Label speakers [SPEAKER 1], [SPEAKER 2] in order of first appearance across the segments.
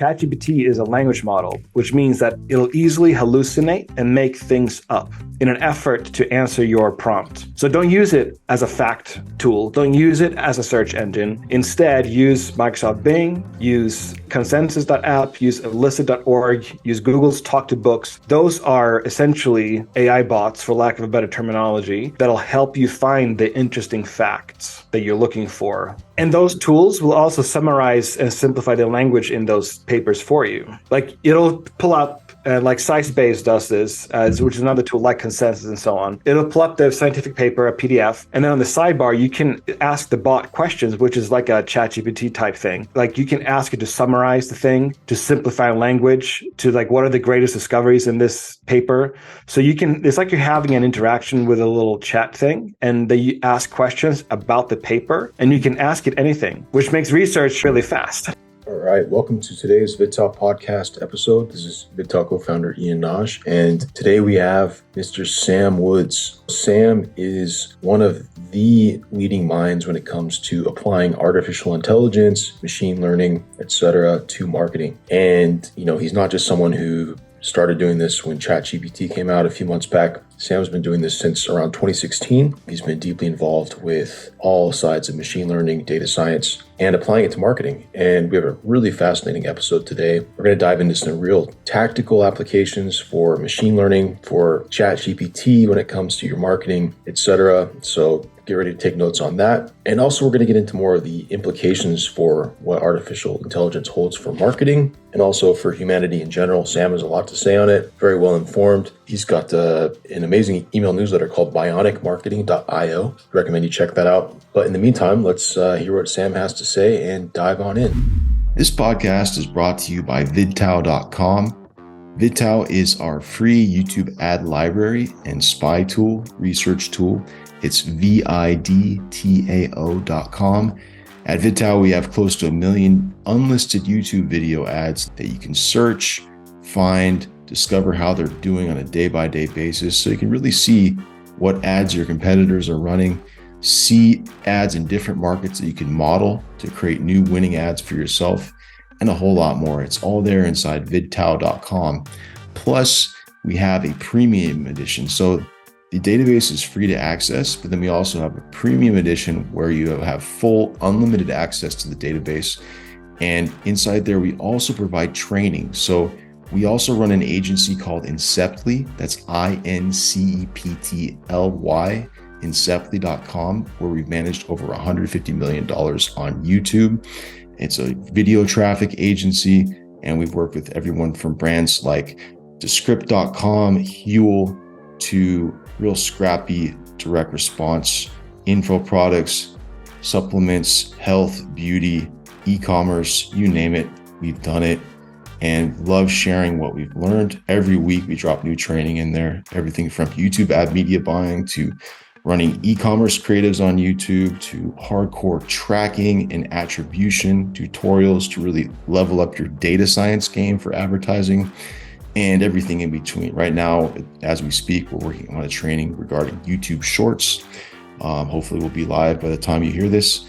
[SPEAKER 1] Chat GPT is a language model, which means that it'll easily hallucinate and make things up in an effort to answer your prompt. So don't use it as a fact tool. Don't use it as a search engine. Instead, use Microsoft Bing, use consensus.app, use elicit.org, use Google's Talk to Books. Those are essentially AI bots, for lack of a better terminology, that'll help you find the interesting facts that you're looking for. And those tools will also summarize and simplify the language in those papers for you. Like it'll pull up, like SciSpace does this, which is another tool like Consensus and so on. It'll pull up the scientific paper, a PDF, and then on the sidebar, you can ask the bot questions, which is like a Chat GPT type thing. Like you can ask it to summarize the thing, to simplify language, to like what are the greatest discoveries in this paper. So it's like you're having an interaction with a little chat thing, and you ask questions about the paper, and you can ask it anything, which makes research really fast.
[SPEAKER 2] All right, welcome to today's VidTao Podcast episode. This is VidTao co-founder Ian Naj, and today we have Mr. Sam Woods. Sam is one of the leading minds when it comes to applying artificial intelligence, machine learning, etc., to marketing. And he's not just someone who started doing this when Chat GPT came out a few months back. Sam's been doing this since around 2016. He's been deeply involved with all sides of machine learning, data science, and applying it to marketing. And we have a really fascinating episode today. We're going to dive into some real tactical applications for machine learning, for Chat GPT when it comes to your marketing, etc. So get ready to take notes on that. And also we're going to get into more of the implications for what artificial intelligence holds for marketing and also for humanity in general. Sam has a lot to say on it, very well informed. He's got an amazing email newsletter called bionicmarketing.io. Recommend you check that out. But in the meantime, let's hear what Sam has to say and dive on in.
[SPEAKER 3] This podcast is brought to you by VidTao.com. VidTao is our free YouTube ad library and spy tool, research tool. It's VidTao.com. At VidTao, we have close to 1 million unlisted YouTube video ads that you can search, find, discover how they're doing on a day-by-day basis. So you can really see what ads your competitors are running, see ads in different markets that you can model to create new winning ads for yourself, and a whole lot more. It's all there inside VidTao.com. Plus, we have a premium edition. So the database is free to access, but then we also have a premium edition where you have full unlimited access to the database. And inside there, we also provide training. So we also run an agency called Inceptly. That's INCEPTLY, Inceptly.com, where we've managed over $150 million on YouTube. It's a video traffic agency, and we've worked with everyone from brands like Descript.com, Huel, to real scrappy direct response, info products, supplements, health, beauty, e-commerce, you name it, we've done it, and love sharing what we've learned. Every week we drop new training in there, everything from YouTube ad media buying to running e-commerce creatives on YouTube to hardcore tracking and attribution tutorials to really level up your data science game for advertising, and everything in between. Right now, as we speak, we're working on a training regarding YouTube Shorts. Hopefully we'll be live by the time you hear this.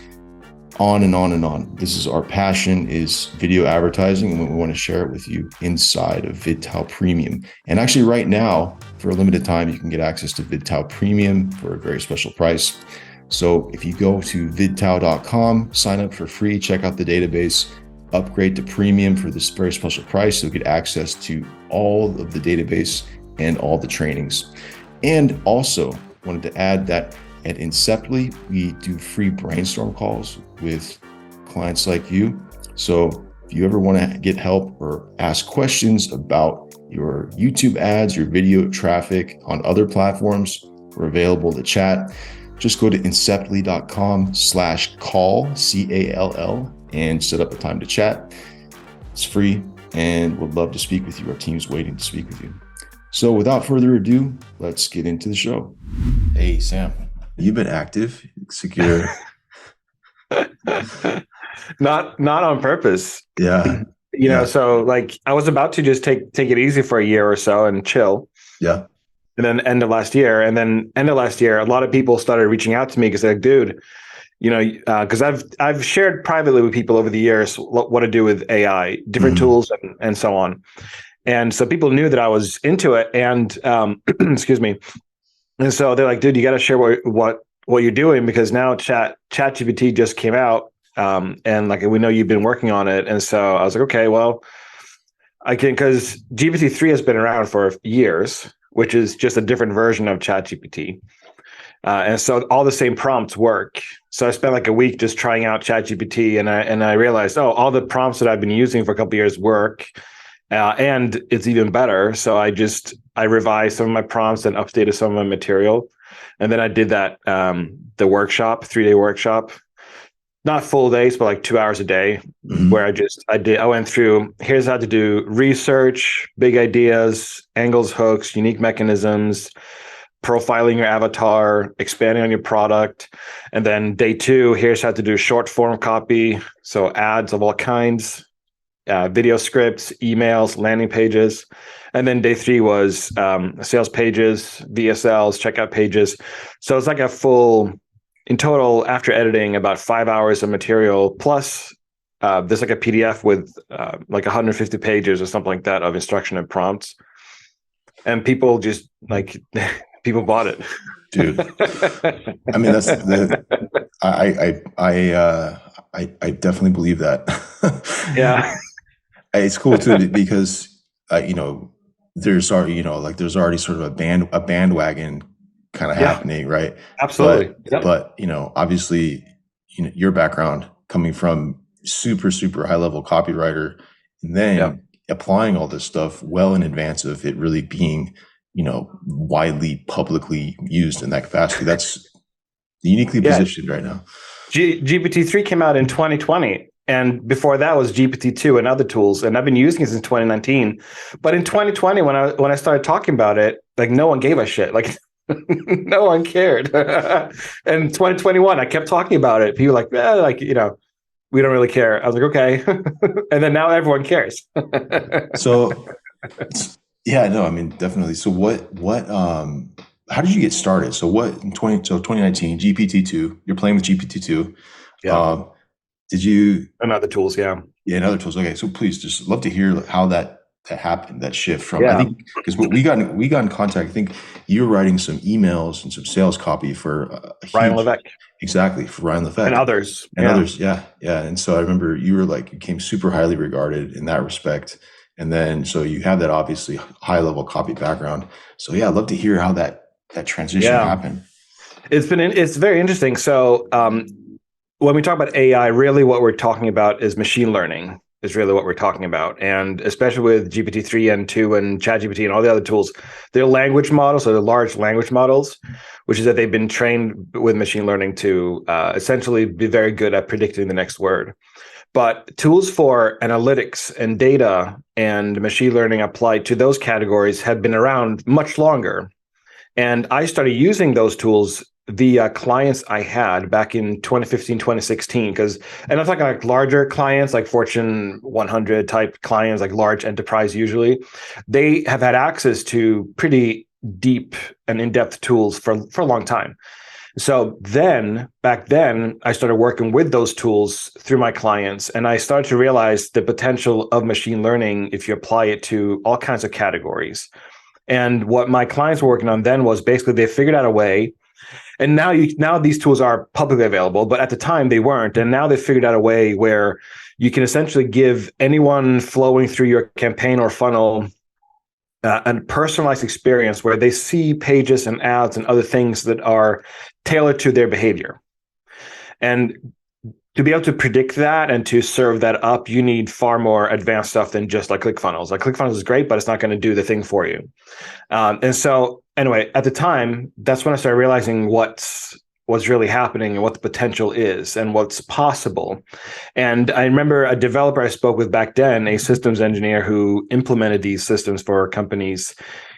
[SPEAKER 3] On and on and on. This is our passion, is video advertising, and we want to share it with you inside of VidTao Premium. And actually right now, for a limited time, you can get access to VidTao Premium for a very special price. So if you go to VidTao.com, sign up for free, check out the database, upgrade to premium for this very special price. You'll get access to all of the database and all the trainings. And also wanted to add that at Inceptly, we do free brainstorm calls with clients like you. So if you ever want to get help or ask questions about your YouTube ads, your video traffic on other platforms, we're available to chat. Just go to inceptly.com/call, CALL, and set up a time to chat. It's free and would love to speak with you. Our team's waiting to speak with you. So without further ado, let's get into the show. Hey, Sam, you've been active, secure.
[SPEAKER 1] Not on purpose.
[SPEAKER 3] Yeah.
[SPEAKER 1] So like I was about to just take it easy for a year or so and chill.
[SPEAKER 3] Yeah.
[SPEAKER 1] And then end of last year, a lot of people started reaching out to me because they're like, dude, because I've shared privately with people over the years what I do with AI, different tools and so on. And so people knew that I was into it, and excuse me. And so they're like, dude, you got to share what you're doing, because now Chat GPT just came out, and like we know you've been working on it. And so I was like, okay, well, I can, because GPT-3 has been around for years, which is just a different version of Chat GPT. And so all the same prompts work. So I spent like a week just trying out Chat GPT, and I realized, all the prompts that I've been using for a couple of years work. And it's even better. So I revised some of my prompts and updated some of my material. And then I did that, the workshop, 3-day workshop, not full days, but like 2 hours a day, where I went through, here's how to do research, big ideas, angles, hooks, unique mechanisms, profiling your avatar, expanding on your product. And then day 2, here's how to do short form copy. So ads of all kinds, video scripts, emails, landing pages. And then day 3 was sales pages, VSLs, checkout pages. So it's like a full, in total, after editing, about 5 hours of material, plus there's like a PDF with like 150 pages or something like that of instruction and prompts. And people just like, people bought it.
[SPEAKER 3] Dude. I mean, I definitely believe that.
[SPEAKER 1] Yeah.
[SPEAKER 3] It's cool too, because there's already sort of a bandwagon kind of happening, right?
[SPEAKER 1] Absolutely.
[SPEAKER 3] But obviously, your background coming from super high level copywriter, and then applying all this stuff well in advance of it really being widely publicly used in that capacity. That's uniquely positioned right now.
[SPEAKER 1] GPT-3 came out in 2020. And before that was GPT-2 and other tools. And I've been using it since 2019. But in 2020, when I started talking about it, like no one gave a shit. Like no one cared. And 2021, I kept talking about it. People were like, we don't really care. I was like, okay. And then now everyone cares.
[SPEAKER 3] So yeah, no, I mean, definitely. So how did you get started? So 2019, GPT-2, you're playing with GPT-2.
[SPEAKER 1] Yeah.
[SPEAKER 3] Did you?
[SPEAKER 1] And other tools, yeah.
[SPEAKER 3] Yeah, and other tools. Okay, so please, just love to hear how that happened, that shift from. I think because we got in contact. I think you were writing some emails and some sales copy for
[SPEAKER 1] Ryan Levesque.
[SPEAKER 3] Exactly, for Ryan Levesque
[SPEAKER 1] and others.
[SPEAKER 3] Yeah. And so I remember you came super highly regarded in that respect. And then so you have that obviously high level copy background. So yeah, I'd love to hear how that transition happened.
[SPEAKER 1] It's very interesting. So when we talk about AI, really what we're talking about is machine learning is really what we're talking about. And especially with GPT-3 and 2 and Chat GPT and all the other tools, they're language models, so they're large language models, which is that they've been trained with machine learning to essentially be very good at predicting the next word. But tools for analytics and data and machine learning applied to those categories have been around much longer. And I started using those tools via clients I had back in 2015, 2016, and I'm talking like larger clients, like Fortune 100 type clients, like large enterprise usually. They have had access to pretty deep and in-depth tools for a long time. So back then, I started working with those tools through my clients, and I started to realize the potential of machine learning if you apply it to all kinds of categories. And what my clients were working on then was basically they figured out a way. And now these tools are publicly available, but at the time they weren't. And now they figured out a way where you can essentially give anyone flowing through your campaign or funnel a personalized experience where they see pages and ads and other things that are tailored to their behavior. And to be able to predict that and to serve that up, you need far more advanced stuff than just like ClickFunnels. Like ClickFunnels is great, but it's not going to do the thing for you. And so anyway, at the time, that's when I started realizing what's really happening and what the potential is and what's possible. And I remember a developer I spoke with back then, a systems engineer who implemented these systems for companies.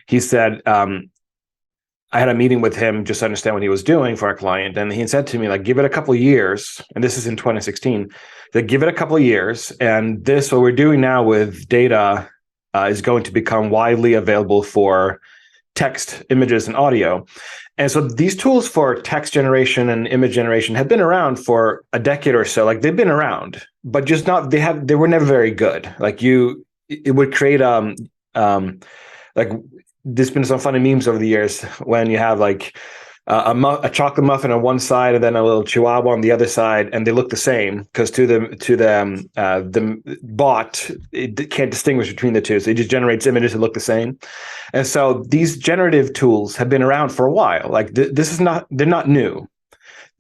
[SPEAKER 1] He said, I had a meeting with him just to understand what he was doing for our client. And he said to me, like, give it a couple of years. And this is in 2016, that give it a couple of years. And what we're doing now with data is going to become widely available for text, images, and audio. And so these tools for text generation and image generation have been around for a decade or so. Like they've been around, but just not, they were never very good. Like it would create, like there's been some funny memes over the years when you have like a chocolate muffin on one side and then a little chihuahua on the other side, and they look the same because to the bot, it can't distinguish between the two, so it just generates images that look the same. And so these generative tools have been around for a while. Like they're not new,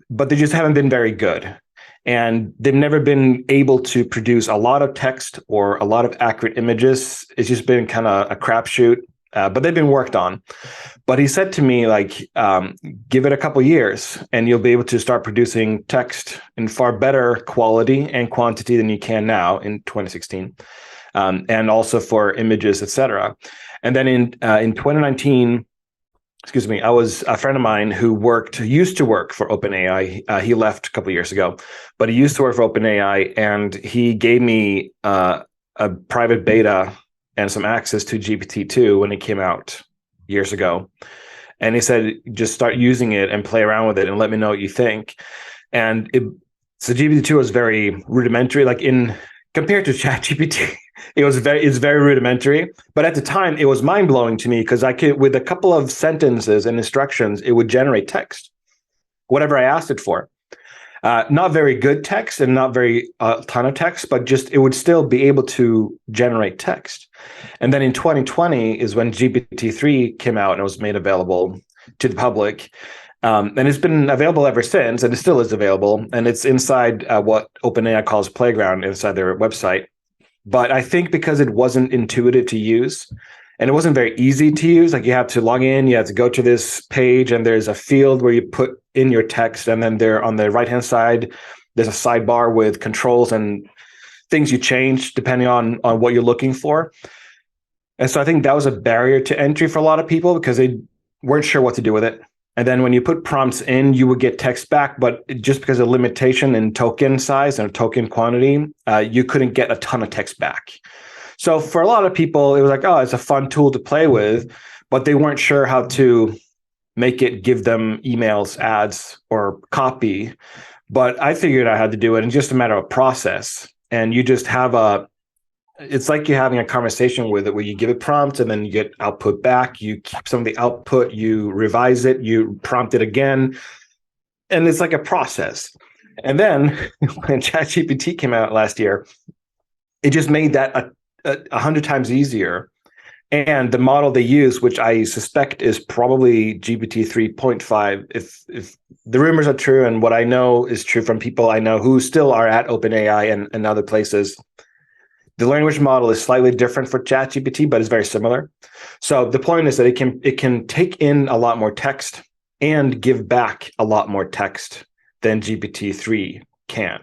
[SPEAKER 1] but they just haven't been very good, and they've never been able to produce a lot of text or a lot of accurate images. It's just been kind of a crapshoot. But they've been worked on. But he said to me, like, give it a couple years and you'll be able to start producing text in far better quality and quantity than you can now in 2016, and also for images, etc. And then in 2019, I was a friend of mine who used to work for OpenAI. He left a couple years ago, but he used to work for OpenAI, and he gave me a private beta and some access to GPT-2 when it came out years ago. And he said, just start using it and play around with it and let me know what you think. And so GPT-2 was very rudimentary, like compared to Chat GPT, it's very rudimentary. But at the time, it was mind blowing to me because I could, with a couple of sentences and instructions, it would generate text, whatever I asked it for. Not very good text and not very ton of text, but just it would still be able to generate text. And then in 2020 is when GPT-3 came out and it was made available to the public. And it's been available ever since, and it still is available. And it's inside what OpenAI calls Playground inside their website. But I think because it wasn't intuitive to use, and it wasn't very easy to use, like you have to log in, you have to go to this page, and there's a field where you put in your text, and then there on the right-hand side, there's a sidebar with controls and things you change depending on what you're looking for. And so I think that was a barrier to entry for a lot of people because they weren't sure what to do with it. And then when you put prompts in, you would get text back, but just because of limitation in token size and token quantity, you couldn't get a ton of text back. So for a lot of people, it was like, oh, it's a fun tool to play with, but they weren't sure how to make it give them emails, ads, or copy. But I figured I had to do it in just a matter of process. And you just have it's like you're having a conversation with it where you give it prompts and then you get output back. You keep some of the output, you revise it, you prompt it again. And it's like a process. And then when ChatGPT came out last year, it just made that 100 times easier. And the model they use, which I suspect is probably GPT 3.5, if the rumors are true and what I know is true from people I know who still are at OpenAI and other places, the language model is slightly different for ChatGPT, but it's very similar. So the point is that it can take in a lot more text and give back a lot more text than GPT-3 can.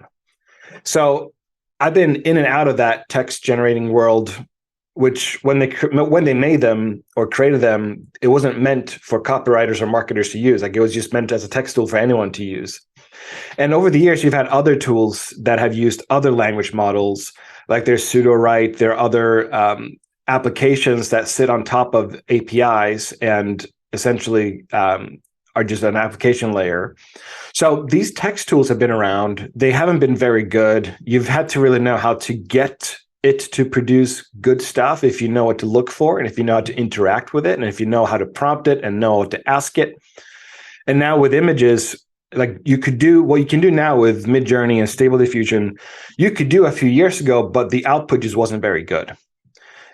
[SPEAKER 1] So I've been in and out of that text generating world, which when they made them or created them, it wasn't meant for copywriters or marketers to use. Like it was just meant as a text tool for anyone to use. And over the years, you've had other tools that have used other language models, like there's Pseudo-Write, there are other applications that sit on top of APIs and essentially are just an application layer. So these text tools have been around. They haven't been very good. You've had to really know how to get it to produce good stuff if you know what to look for and if you know how to interact with it and if you know how to prompt it and know what to ask it. And now with images, like you could do what you can do now with Midjourney and Stable Diffusion, you could do a few years ago, but the output just wasn't very good.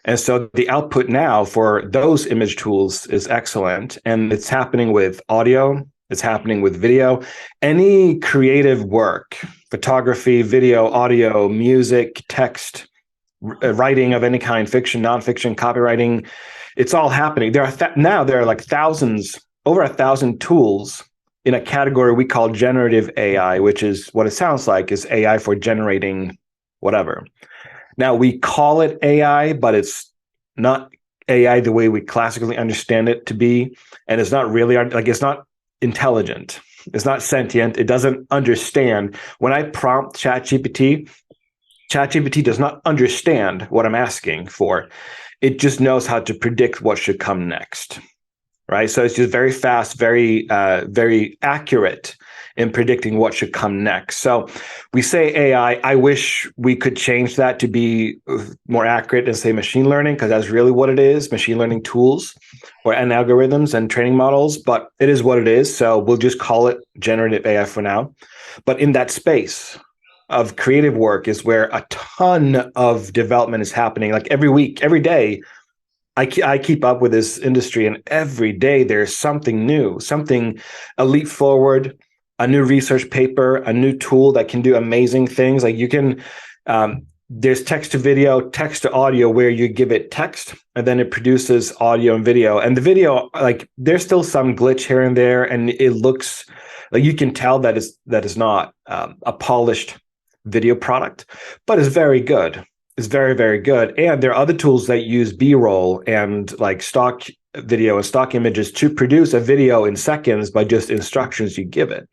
[SPEAKER 1] And so the output now for those image tools is excellent. And it's happening with audio, it's happening with video. Any creative work, photography, video, audio, music, text, writing of any kind, fiction, nonfiction, copywriting, it's all happening. There are like thousands, over 1,000 tools in a category we call generative AI, which is what it sounds like is AI for generating whatever. Now we call it AI, but it's not AI the way we classically understand it to be. And it's not really like, it's not intelligent. It's not sentient. It doesn't understand. When I prompt ChatGPT does not understand what I'm asking for. It just knows how to predict what should come next. right? So it's just very fast, very accurate in predicting what should come next. So we say AI. I wish we could change that to be more accurate and say machine learning, because that's really what it is: machine learning tools and algorithms and training models. But it is what it is. So we'll just call it generative AI for now. But in that space of creative work is where a ton of development is happening. Like every week, every day, I keep up with this industry, and every day there's something new, something a leap forward, a new research paper, a new tool that can do amazing things. Like you can, there's text to video, text to audio, where you give it text and then it produces audio and video. And the video, like there's still some glitch here and there, and it looks like you can tell that is not a polished video product, but it's very good. It's very, very good. And there are other tools that use B-roll and like stock video and stock images to produce a video in seconds by just instructions you give it.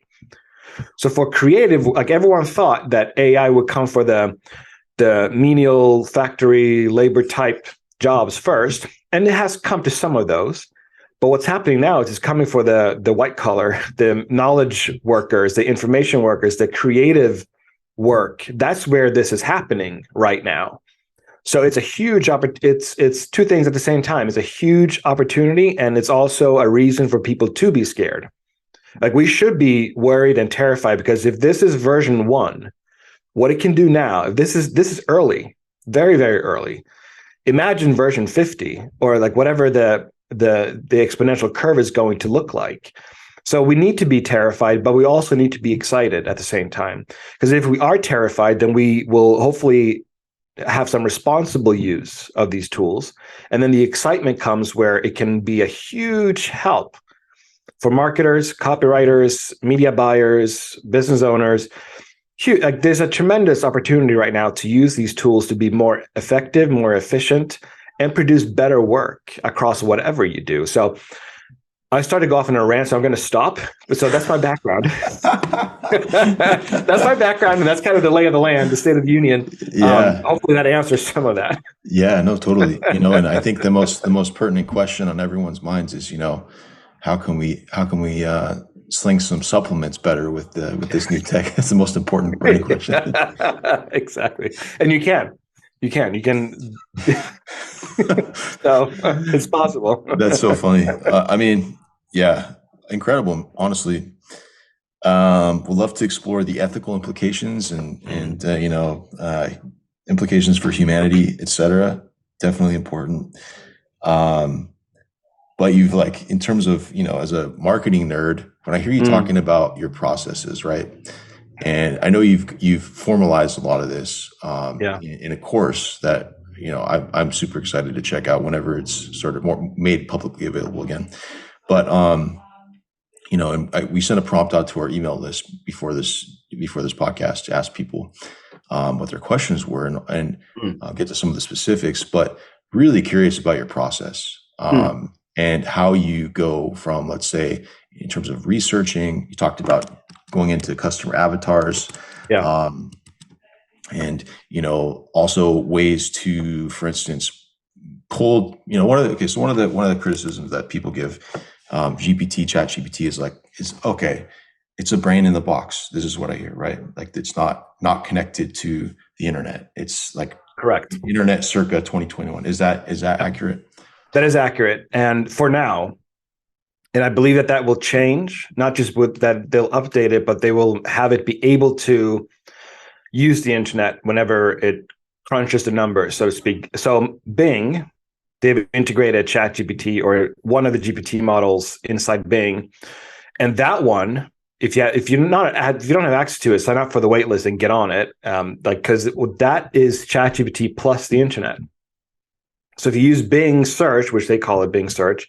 [SPEAKER 1] So for creative, like everyone thought that AI would come for the menial factory labor type jobs first, and it has come to some of those. But what's happening now is it's coming for the white collar, the knowledge workers, the information workers, the creative work. That's where this is happening right now. So it's a huge it's two things at the same time. It's a huge opportunity, and it's also a reason for people to be scared. Like we should be worried and terrified, because if this is version 1, what it can do now, if this is early, very, very early. Imagine version 50, or like whatever the exponential curve is going to look like. So we need to be terrified, but we also need to be excited at the same time. Because if we are terrified, then we will hopefully have some responsible use of these tools. And then the excitement comes where it can be a huge help for marketers, copywriters, media buyers, business owners. Like there's a tremendous opportunity right now to use these tools to be more effective, more efficient, and produce better work across whatever you do. So I started to go off on a rant, so I'm going to stop. So that's my background. That's my background, and that's kind of the lay of the land, the State of the Union.
[SPEAKER 3] Yeah.
[SPEAKER 1] Hopefully that answers some of that.
[SPEAKER 3] Yeah, no, totally. And I think the most pertinent question on everyone's minds is, how can we sling some supplements better with this new tech? That's the most important burning question.
[SPEAKER 1] Exactly. And you can. So it's possible.
[SPEAKER 3] That's so funny. Yeah, incredible. Honestly, we'd love to explore the ethical implications and implications for humanity, etc. Definitely important. But you've in terms of, as a marketing nerd, when I hear you talking about your processes, right? And I know you've formalized a lot of this in a course that, I'm super excited to check out whenever it's sort of more made publicly available again. But, we sent a prompt out to our email list before this podcast to ask people what their questions were, and get to some of the specifics, but really curious about your process. And how you go from, let's say, in terms of researching, you talked about going into customer avatars, and also ways to, for instance, pull. One of the criticisms that people give Chat GPT is okay, it's a brain in the box. This is what I hear, right? Like it's not connected to the internet. It's like
[SPEAKER 1] correct.
[SPEAKER 3] Internet circa 2021. Is that accurate?
[SPEAKER 1] That is accurate. And for now, and I believe that will change, not just with that they'll update it, but they will have it be able to use the internet whenever it crunches the numbers, so to speak. So Bing, they've integrated Chat GPT, or one of the GPT models inside Bing. And that one, if you don't have access to it, sign up for the waitlist and get on it. Because that is Chat GPT plus the internet. So if you use Bing search, which they call it Bing search,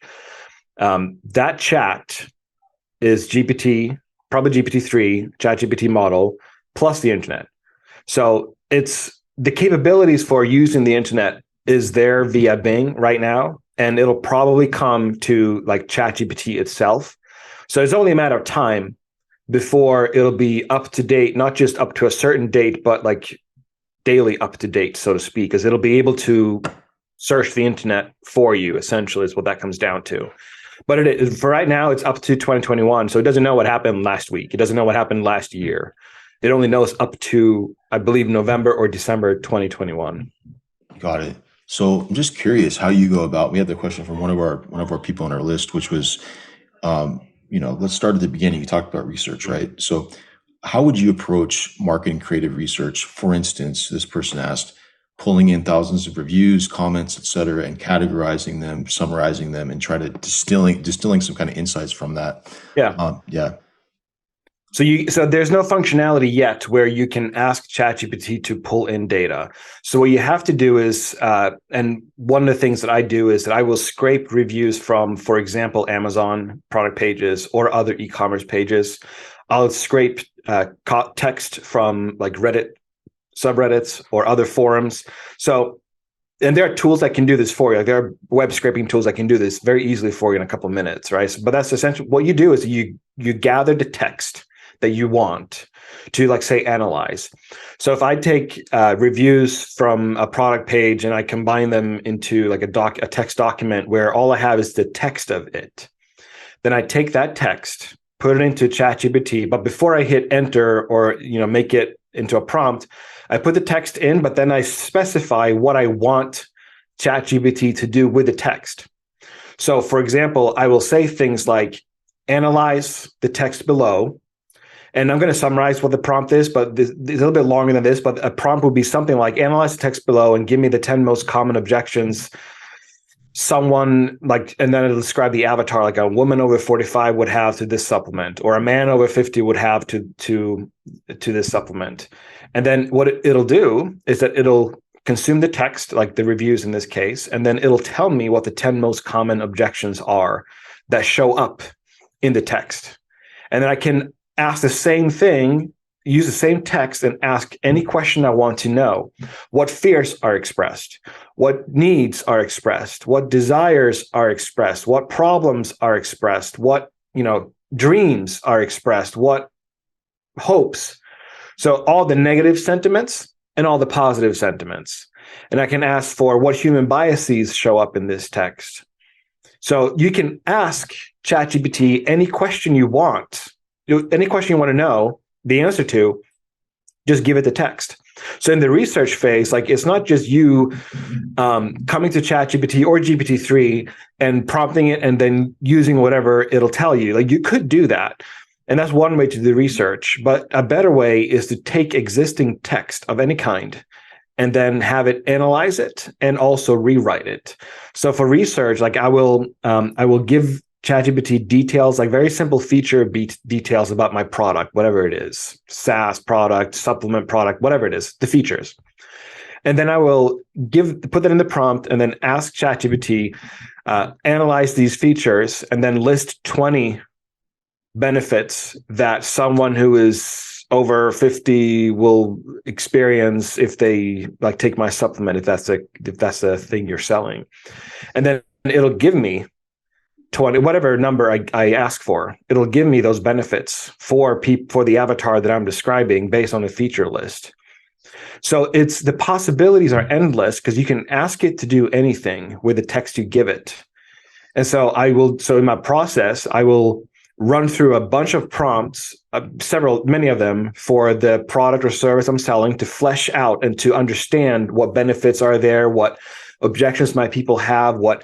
[SPEAKER 1] that chat is GPT, probably GPT-3, Chat GPT model, plus the internet. So it's the capabilities for using the internet is there via Bing right now, and it'll probably come to Chat GPT itself. So it's only a matter of time before it'll be up to date, not just up to a certain date, but daily up to date, so to speak, because it'll be able to search the internet for you, essentially, is what that comes down to. But for right now, it's up to 2021. So it doesn't know what happened last week. It doesn't know what happened last year. It only knows up to, I believe, November or December 2021.
[SPEAKER 3] Got it. So I'm just curious how you go about. We had the question from one of our people on our list, which was, let's start at the beginning. You talked about research, right? So how would you approach marketing creative research? For instance, this person asked, pulling in thousands of reviews, comments, et cetera, and categorizing them, summarizing them, and try to distilling some kind of insights from that.
[SPEAKER 1] Yeah. So there's no functionality yet where you can ask ChatGPT to pull in data. So what you have to do is, and one of the things that I do is that I will scrape reviews from, for example, Amazon product pages or other e-commerce pages. I'll scrape text from like Reddit subreddits or other forums. So, and there are tools that can do this for you. Like there are web scraping tools that can do this very easily for you in a couple of minutes, right? So, but that's essentially what you do is you gather the text that you want to, like, say, analyze. So if I take reviews from a product page and I combine them into like a text document where all I have is the text of it, then I take that text, put it into ChatGPT. But before I hit enter or make it into a prompt, I put the text in, but then I specify what I want ChatGPT to do with the text. So, for example, I will say things like, analyze the text below. And I'm going to summarize what the prompt is, but it's a little bit longer than this. But a prompt would be something like, analyze the text below and give me the 10 most common objections someone like, and then it'll describe the avatar, like a woman over 45 would have to this supplement, or a man over 50 would have to this supplement. And then what it'll do is that it'll consume the text, like the reviews in this case, and then it'll tell me what the 10 most common objections are that show up in the text. And then I can ask the same thing, use the same text and ask any question I want to know. What fears are expressed? What needs are expressed? What desires are expressed? What problems are expressed? What, dreams are expressed? What hopes? So all the negative sentiments and all the positive sentiments. And I can ask for what human biases show up in this text. So you can ask ChatGPT any question you want, any question you want to know the answer to, just give it the text. So in the research phase, like, it's not just you coming to ChatGPT or GPT-3 and prompting it and then using whatever it'll tell you. Like, you could do that. And that's one way to do research. But a better way is to take existing text of any kind and then have it analyze it and also rewrite it. So for research, like, I will give ChatGPT details, like very simple feature details about my product, whatever it is, SaaS product, supplement product, whatever it is, the features. And then I will put that in the prompt and then ask ChatGPT, analyze these features and then list 20 benefits that someone who is over 50 will experience if they take my supplement, if that's a thing you're selling. And then it'll give me 20, whatever number I ask for, it'll give me those benefits for the avatar that I'm describing based on a feature list. So the possibilities are endless because you can ask it to do anything with the text you give it. And so in my process, I will run through a bunch of prompts, many of them for the product or service I'm selling to flesh out and to understand what benefits are there, what objections might people have, what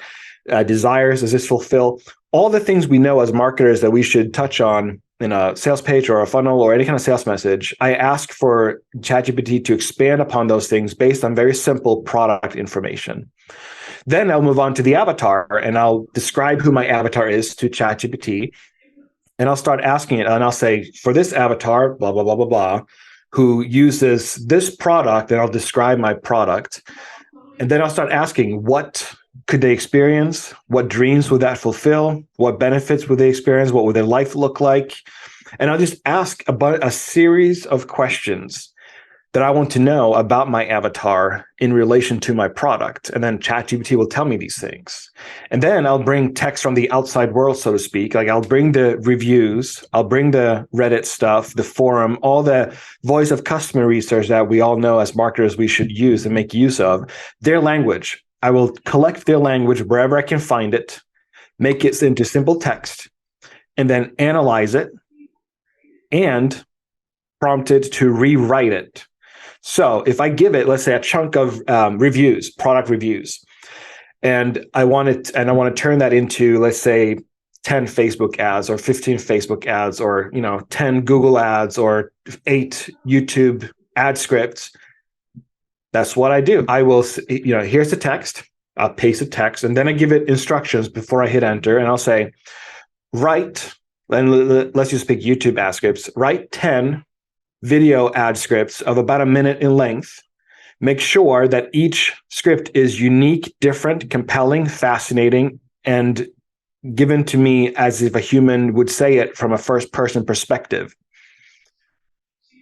[SPEAKER 1] desires does this fulfill? All the things we know as marketers that we should touch on in a sales page or a funnel or any kind of sales message. I ask for ChatGPT to expand upon those things based on very simple product information. Then I'll move on to the avatar and I'll describe who my avatar is to ChatGPT. And I'll start asking it and I'll say, for this avatar, blah, blah, blah, blah, blah, who uses this product, and I'll describe my product. And then I'll start asking, what could they experience? What dreams would that fulfill? What benefits would they experience? What would their life look like? And I'll just ask about a series of questions that I want to know about my avatar in relation to my product. And then ChatGPT will tell me these things. And then I'll bring text from the outside world, so to speak. Like, I'll bring the reviews, I'll bring the Reddit stuff, the forum, all the voice of customer research that we all know as marketers we should use and make use of, their language. I will collect their language wherever I can find it, make it into simple text, and then analyze it and prompt it to rewrite it. So if I give it, let's say, a chunk of reviews, product reviews, and I want to turn that into, let's say, 10 Facebook ads or 15 Facebook ads or 10 Google ads or 8 YouTube ad scripts, that's what I do. I will, here's the text, I'll paste the text, and then I give it instructions before I hit enter, and I'll say, write, and let's just pick YouTube ad scripts, write 10 video ad scripts of about a minute in length. Make sure that each script is unique, different, compelling, fascinating, and given to me as if a human would say it from a first-person perspective.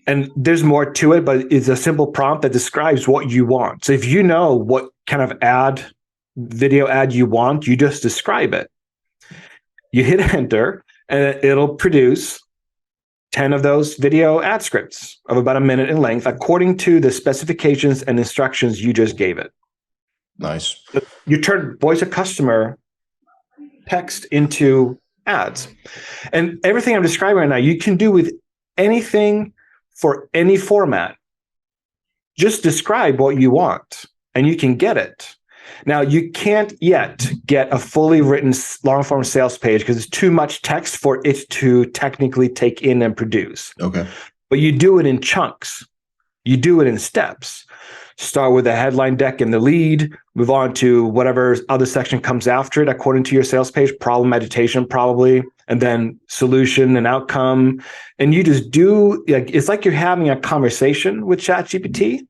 [SPEAKER 1] And there's more to it, but it's a simple prompt that describes what you want. So if you know what kind of video ad you want, you just describe it. You hit enter, and it'll produce 10 of those video ad scripts of about a minute in length, according to the specifications and instructions you just gave it.
[SPEAKER 3] Nice.
[SPEAKER 1] You turn voice of customer text into ads. And everything I'm describing right now, you can do with anything for any format. Just describe what you want, and you can get it. Now, you can't yet get a fully written long-form sales page because it's too much text for it to technically take in and produce.
[SPEAKER 3] Okay.
[SPEAKER 1] But you do it in chunks. You do it in steps. Start with a headline deck and the lead, move on to whatever other section comes after it according to your sales page, problem, agitation, probably, and then solution and outcome. And you just do, it's like you're having a conversation with Chat GPT,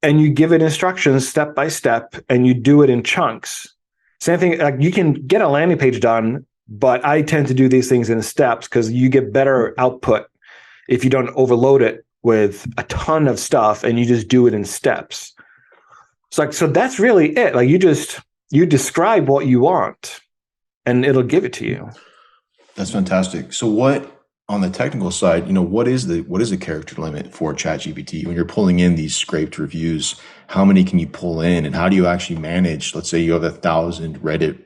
[SPEAKER 1] and you give it instructions step by step, and you do it in chunks. Same thing, like you can get a landing page done, but I tend to do these things in steps because you get better output if you don't overload it with a ton of stuff and you just do it in steps. So that's really it. Like you describe what you want and it'll give it to you.
[SPEAKER 3] That's fantastic. So what, on the technical side, what is the character limit for ChatGPT when you're pulling in these scraped reviews? How many can you pull in, and how do you actually manage? Let's say you have 1,000 Reddit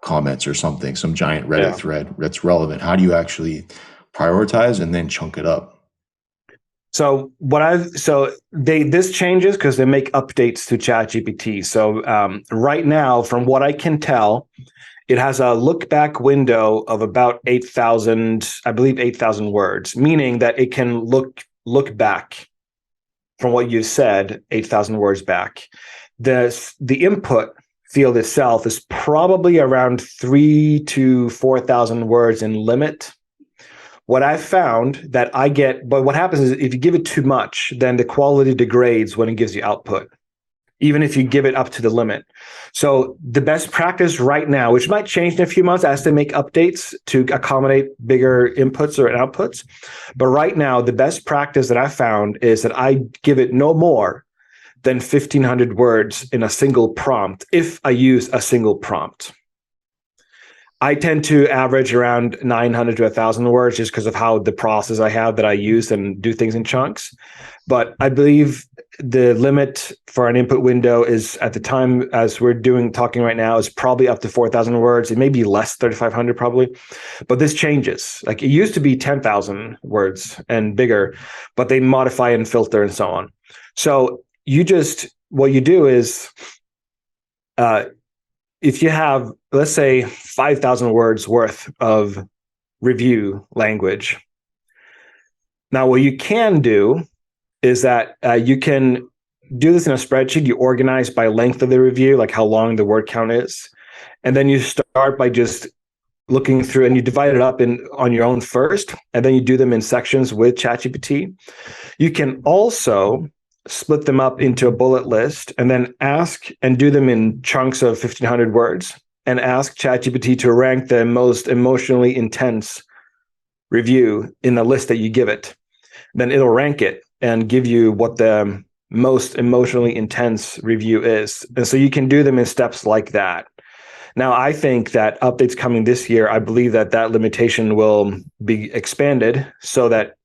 [SPEAKER 3] comments or something, some giant Reddit thread that's relevant. How do you actually prioritize and then chunk it up?
[SPEAKER 1] So this changes because they make updates to ChatGPT. So right now, from what I can tell, it has a look back window of about 8,000, I believe 8,000 words, meaning that it can look back from what you said 8,000 words back. The input field itself is probably around 3,000 to 4,000 words in limit. What I found that I get, but what happens is if you give it too much, then the quality degrades when it gives you output, even if you give it up to the limit. So the best practice right now, which might change in a few months as they make updates to accommodate bigger inputs or outputs. But right now, the best practice that I found is that I give it no more than 1,500 words in a single prompt if I use a single prompt. I tend to average around 900 to 1,000 words just because of how the process I have that I use and do things in chunks. But I believe the limit for an input window is, at the time as we're talking right now, is probably up to 4,000 words. It may be less, 3,500 probably. But this changes. Like it used to be 10,000 words and bigger, but they modify and filter and so on. So what you do is, if you have, let's say, 5,000 words worth of review language. Now, what you can do is that you can do this in a spreadsheet. You organize by length of the review, like how long the word count is. And then you start by just looking through, and you divide it up on your own first, and then you do them in sections with ChatGPT. You can also split them up into a bullet list and then ask and do them in chunks of 1,500 words and ask ChatGPT to rank the most emotionally intense review in the list that you give it. Then it'll rank it and give you what the most emotionally intense review is. And so you can do them in steps like that. Now, I think that updates coming this year, I believe that limitation will be expanded so that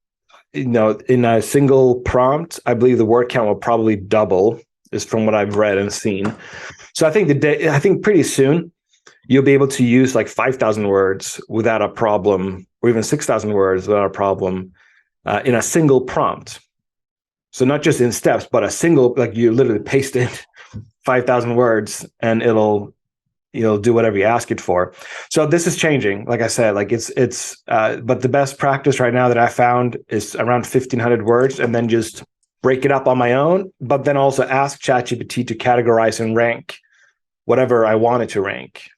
[SPEAKER 1] in a single prompt, I believe the word count will probably double, is from what I've read and seen. So I think pretty soon you'll be able to use like 5,000 words without a problem, or even 6,000 words without a problem in a single prompt. So not just in steps, but a single, like you literally paste in 5,000 words and it'll do whatever you ask it for. So this is changing. Like I said, like but the best practice right now that I found is around 1,500 words, and then just break it up on my own, but then also ask Chat GPT to categorize and rank whatever I want it to rank.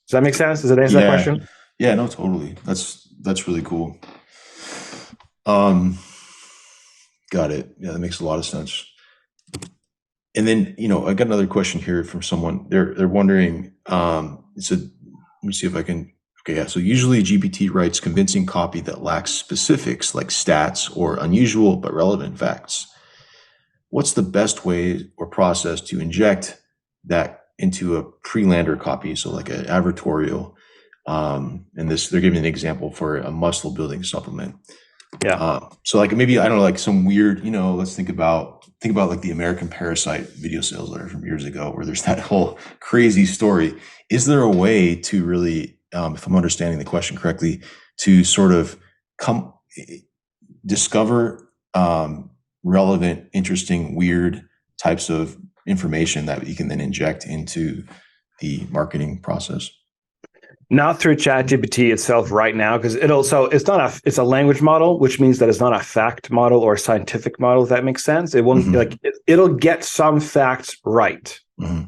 [SPEAKER 1] Does that make sense? Does that answer that question?
[SPEAKER 3] Yeah, no, totally. That's really cool. Got it. Yeah, that makes a lot of sense. And then, I got another question here from someone. They're wondering, let me see if I can. Okay, yeah. So usually GPT writes convincing copy that lacks specifics like stats or unusual but relevant facts. What's the best way or process to inject that into a pre-lander copy? So like an advertorial. And they're giving an example for a muscle building supplement.
[SPEAKER 1] Yeah.
[SPEAKER 3] So like maybe, I don't know, like some weird, let's think about like the American Parasite video sales letter from years ago, where there's that whole crazy story. Is there a way to really, if I'm understanding the question correctly, to sort of discover relevant, interesting, weird types of information that you can then inject into the marketing process?
[SPEAKER 1] Not through Chat GPT itself right now, because it's a language model, which means that it's not a fact model or a scientific model, if that makes sense. It won't it'll get some facts right.
[SPEAKER 3] Mm-hmm.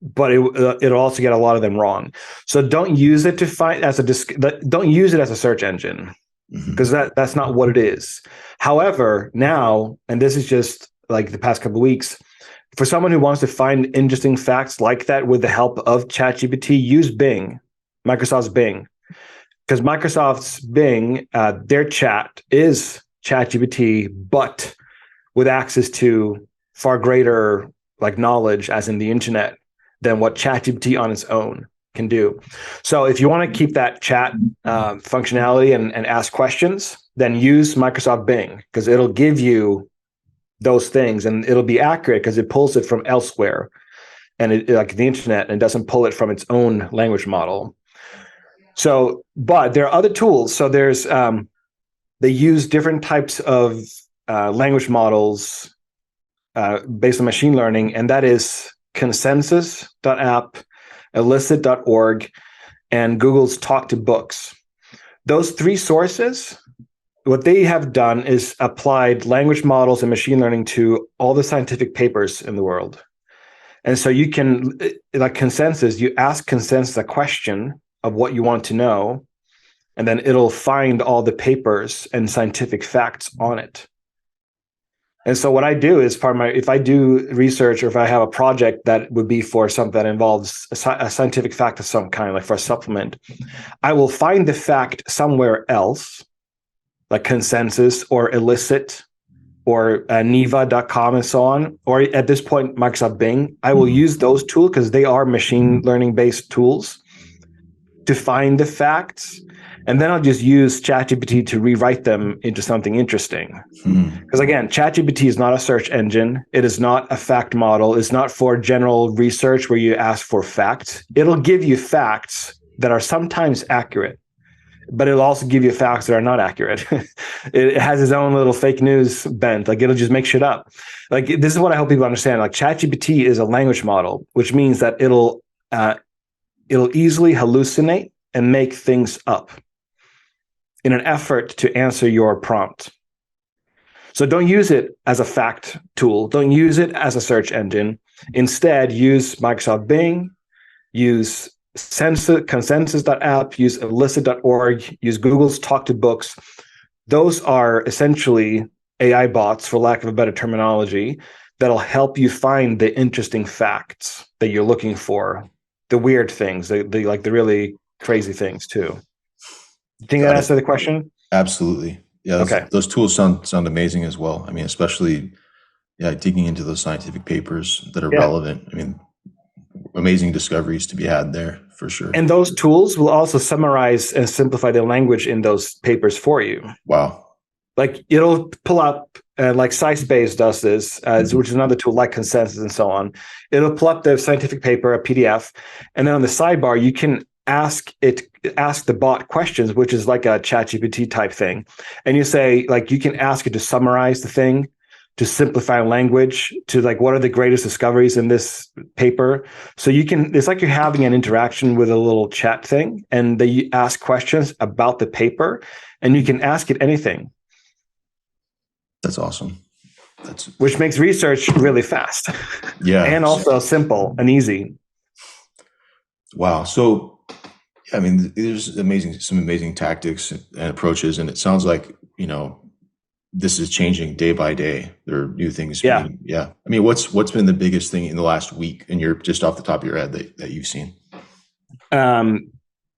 [SPEAKER 1] But it'll also get a lot of them wrong. So don't use it to don't use it as a search engine, because that's not what it is. However, now, and this is just like the past couple of weeks, for someone who wants to find interesting facts like that with the help of ChatGPT, use Bing, Microsoft's Bing. Because Microsoft's Bing, their chat is ChatGPT, but with access to far greater knowledge, as in the internet, than what ChatGPT on its own can do. So if you want to keep that chat functionality and ask questions, then use Microsoft Bing, because it'll give you those things, and it'll be accurate because it pulls it from elsewhere, and it like the internet, and doesn't pull it from its own language model. So, but there are other tools. So there's they use different types of language models based on machine learning, and that is consensus.app, elicit.org, and Google's Talk to Books. Those three sources, what they have done is applied language models and machine learning to all the scientific papers in the world. And so you can, like Consensus, you ask Consensus a question of what you want to know, and then it'll find all the papers and scientific facts on it. And so what I do is if I do research, or if I have a project that would be for something that involves a scientific fact of some kind, like for a supplement, I will find the fact somewhere else, like Consensus or Elicit or Niva.com and so on, or at this point, Microsoft Bing. I will use those tools because they are machine learning based tools to find the facts. And then I'll just use ChatGPT to rewrite them into something interesting. Because again, ChatGPT is not a search engine. It is not a fact model. It's not for general research where you ask for facts. It'll give you facts that are sometimes accurate, but it'll also give you facts that are not accurate. It has its own little fake news bent. Like, it'll just make shit up. Like, this is what I hope people understand. Like, ChatGPT is a language model, which means that it'll easily hallucinate and make things up in an effort to answer your prompt. So don't use it as a fact tool. Don't use it as a search engine. Instead, use Microsoft Bing, use consensus.app, use elicit.org, use Google's Talk to Books. Those are essentially AI bots, for lack of a better terminology, that'll help you find the interesting facts that you're looking for, the weird things, the really crazy things too. You think that answers the question?
[SPEAKER 3] Absolutely. Yeah.
[SPEAKER 1] Okay.
[SPEAKER 3] Those tools sound amazing as well. I mean, especially digging into those scientific papers that are relevant. I mean, amazing discoveries to be had there for sure.
[SPEAKER 1] And those tools will also summarize and simplify the language in those papers for you.
[SPEAKER 3] Wow.
[SPEAKER 1] Like it'll pull up, like SciSpace does this, which is another tool like Consensus and so on. It'll pull up the scientific paper, a PDF, and then on the sidebar you can ask the bot questions, which is like a Chat GPT type thing, and you say like you can ask it to summarize the thing, to simplify language, to like what are the greatest discoveries in this paper. So you can, it's like you're having an interaction with a little chat thing, and they ask questions about the paper, and you can ask it anything.
[SPEAKER 3] That's awesome.
[SPEAKER 1] Which makes research really fast.
[SPEAKER 3] Yeah.
[SPEAKER 1] And also simple and easy.
[SPEAKER 3] Wow. So, I mean, there's some amazing tactics and approaches, and it sounds like, this is changing day by day. There are new things.
[SPEAKER 1] Yeah.
[SPEAKER 3] Yeah. I mean, what's been the biggest thing in the last week, and you're just off the top of your head that you've seen?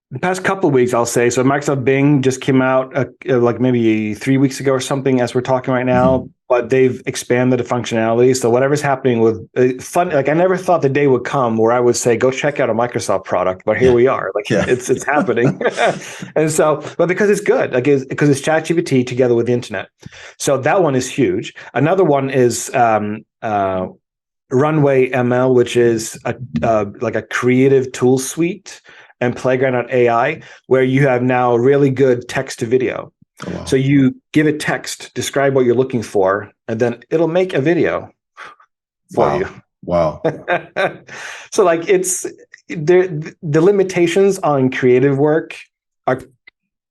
[SPEAKER 1] The past couple of weeks, I'll say. So Microsoft Bing just came out like maybe 3 weeks ago or something as we're talking right now, but they've expanded the functionality. So whatever's happening with fun, like I never thought the day would come where I would say, go check out a Microsoft product, but here we are. Like it's happening. And so, but because it's good, like because it's Chat GPT together with the internet. So that one is huge. Another one is Runway ML, which is like a creative tool suite, and Playground.ai, where you have now really good text to video. Oh, wow. So you give it text, describe what you're looking for, and then it'll make a video for you.
[SPEAKER 3] Wow.
[SPEAKER 1] So like the limitations on creative work are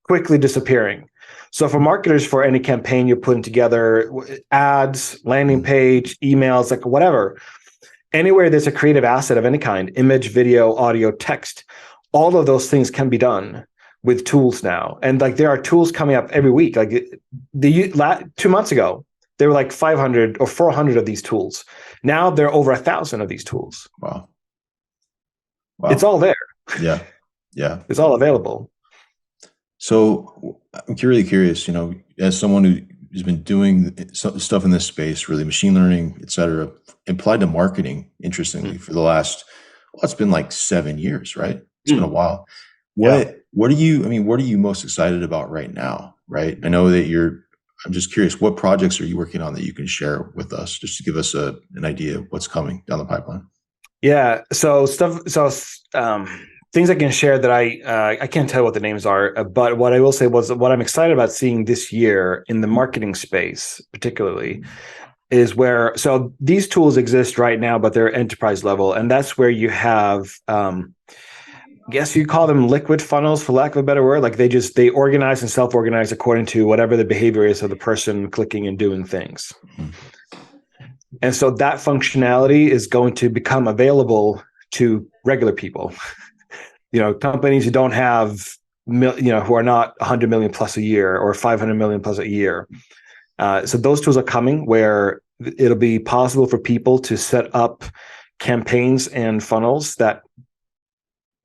[SPEAKER 1] quickly disappearing. So for marketers, for any campaign you're putting together, ads, landing page, emails, like whatever, anywhere there's a creative asset of any kind, image, video, audio, text, all of those things can be done with tools now. And like there are tools coming up every week. Like 2 months ago, there were like 500 or 400 of these tools. Now there are over 1,000 of these tools.
[SPEAKER 3] Wow.
[SPEAKER 1] It's all there.
[SPEAKER 3] Yeah. Yeah.
[SPEAKER 1] It's all available.
[SPEAKER 3] So I'm really curious, as someone who's been doing stuff in this space, really machine learning, et cetera, applied to marketing, interestingly, for the last, it's been like 7 years, right? It's been a while. What are you most excited about right now? Right. I know that I'm just curious, what projects are you working on that you can share with us just to give us an idea of what's coming down the pipeline?
[SPEAKER 1] Yeah. So things I can share that I can't tell what the names are, but what I will say was what I'm excited about seeing this year in the marketing space, particularly, is so these tools exist right now, but they're enterprise level. And that's where you have, I guess you call them liquid funnels, for lack of a better word. Like they organize and self-organize according to whatever the behavior is of the person clicking and doing things. And so that functionality is going to become available to regular people, companies who don't have, who are not 100 million plus a year or 500 million plus a year. So those tools are coming where it'll be possible for people to set up campaigns and funnels that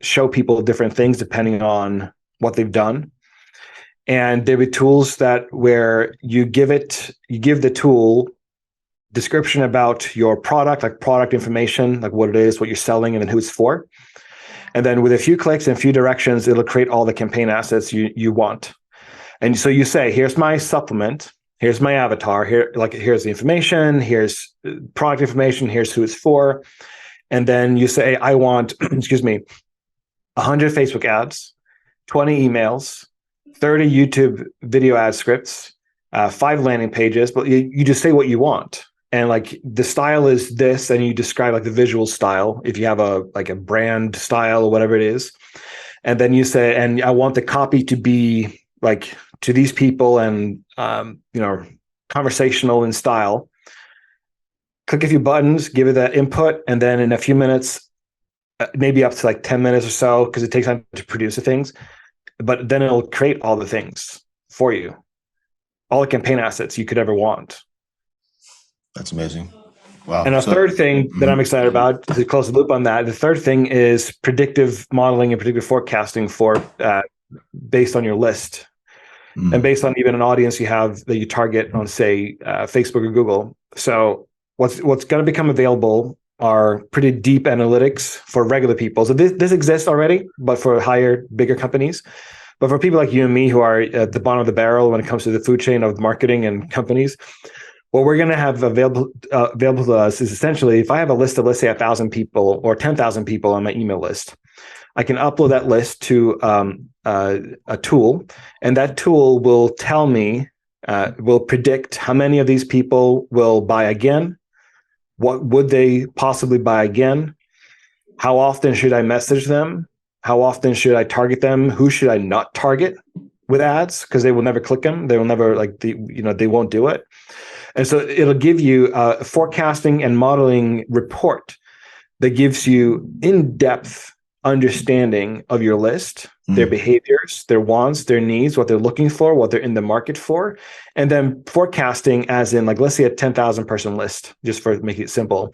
[SPEAKER 1] show people different things depending on what they've done. And there'll be tools where you give the tool description about your product, like product information, like what it is, what you're selling, and then who it's for. And then with a few clicks and a few directions, it'll create all the campaign assets you want. And so you say, here's my supplement, here's my avatar, here's the information, here's product information, here's who it's for. And then you say, I want, 100 Facebook ads, 20 emails, 30 YouTube video ad scripts, 5 landing pages, but you just say what you want. And like the style is this, and you describe like the visual style, if you have a brand style or whatever it is. And then you say, and I want the copy to be like to these people and, conversational in style. Click a few buttons, give it that input. And then in a few minutes, maybe up to like 10 minutes or so, because it takes time to produce the things, but then it'll create all the things for you, all the campaign assets you could ever want.
[SPEAKER 3] That's amazing. Wow.
[SPEAKER 1] And a third thing that I'm excited about, to close the loop on that, the third thing is predictive modeling and predictive forecasting for based on your list and based on even an audience you have that you target on, say, Facebook or Google. So what's going to become available are pretty deep analytics for regular people. So this exists already, but for bigger companies. But for people like you and me who are at the bottom of the barrel when it comes to the food chain of marketing and companies, what we're going to have available to us is essentially, if I have a list of, let's say, 1,000 people or 10,000 people on my email list, I can upload that list to a tool, and that tool will tell me, will predict how many of these people will buy again, what would they possibly buy again, how often should I message them, how often should I target them, who should I not target with ads, because they will never click them, they will never they won't do it. And so it'll give you a forecasting and modeling report that gives you in-depth understanding of your list, their behaviors, their wants, their needs, what they're looking for, what they're in the market for, and then forecasting as in, like, let's say a 10,000 person list, just for making it simple.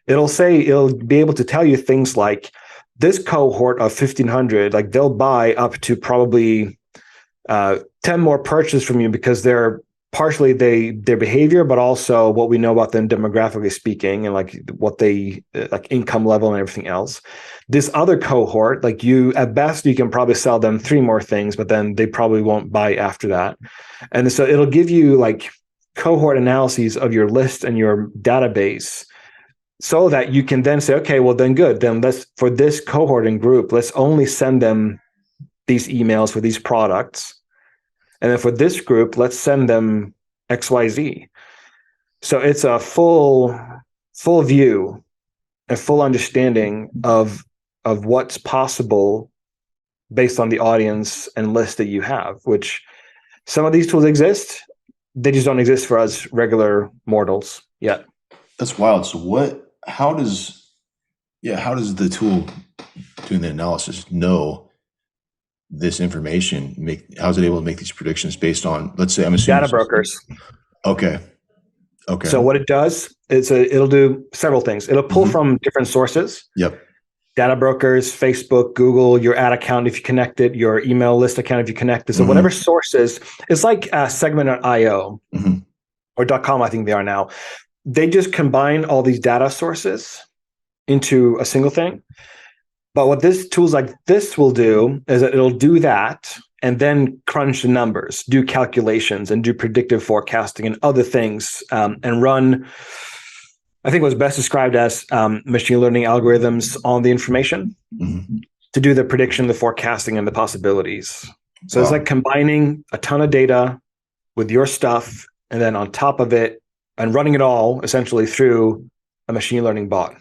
[SPEAKER 1] It'll be able to tell you things like, this cohort of 1,500, like, they'll buy up to probably 10 more purchases from you because they're partially their behavior, but also what we know about them demographically speaking, and like what they like income level and everything else. This other cohort, like, you at best you can probably sell them 3 more things, but then they probably won't buy after that. And so it'll give you like cohort analyses of your list and your database, so that you can then say, okay, well then good, then let's, for this cohort and group, let's only send them these emails for these products. And then for this group, let's send them XYZ. So it's a full view and full understanding of what's possible based on the audience and list that you have, which some of these tools exist. They just don't exist for us regular mortals yet.
[SPEAKER 3] That's wild. So how does the tool doing the analysis know this information? How's it able to make these predictions based on, let's say, I'm assuming
[SPEAKER 1] Data brokers.
[SPEAKER 3] Okay.
[SPEAKER 1] So what it does is it'll do several things. It'll pull from different sources.
[SPEAKER 3] Yep.
[SPEAKER 1] Data brokers, Facebook, Google, your ad account if you connect it, your email list account if you connect it. So whatever sources, it's like segment.io or .com, I think they are now. They just combine all these data sources into a single thing. But what tools like this will do is that it'll do that and then crunch the numbers, do calculations, and do predictive forecasting and other things, and run, I think, what's best described as machine learning algorithms on the information to do the prediction, the forecasting, and the possibilities. So it's like combining a ton of data with your stuff, and then on top of it, and running it all essentially through a machine learning bot.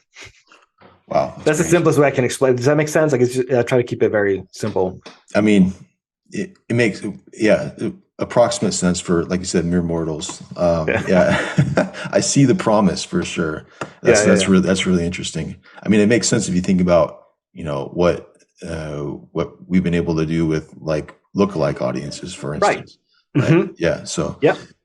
[SPEAKER 3] Wow.
[SPEAKER 1] That's the simplest way I can explain. Does that make sense? Like, I try to keep it very simple.
[SPEAKER 3] I mean, it makes, approximate sense for, like you said, mere mortals. I see the promise for sure. That's really interesting. I mean, it makes sense if you think about, what we've been able to do with like lookalike audiences, for instance. Right. Yeah. So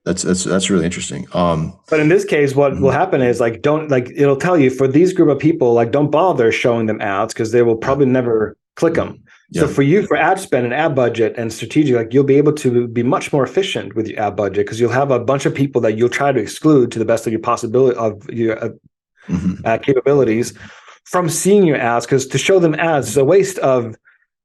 [SPEAKER 3] that's really interesting.
[SPEAKER 1] But in this case, what will happen is it'll tell you, for these group of people, like, don't bother showing them ads because they will probably never click them. So for you, for ad spend and ad budget and strategic, like, you'll be able to be much more efficient with your ad budget because you'll have a bunch of people that you'll try to exclude to the best of your possibility of your capabilities from seeing your ads, because to show them ads is a waste of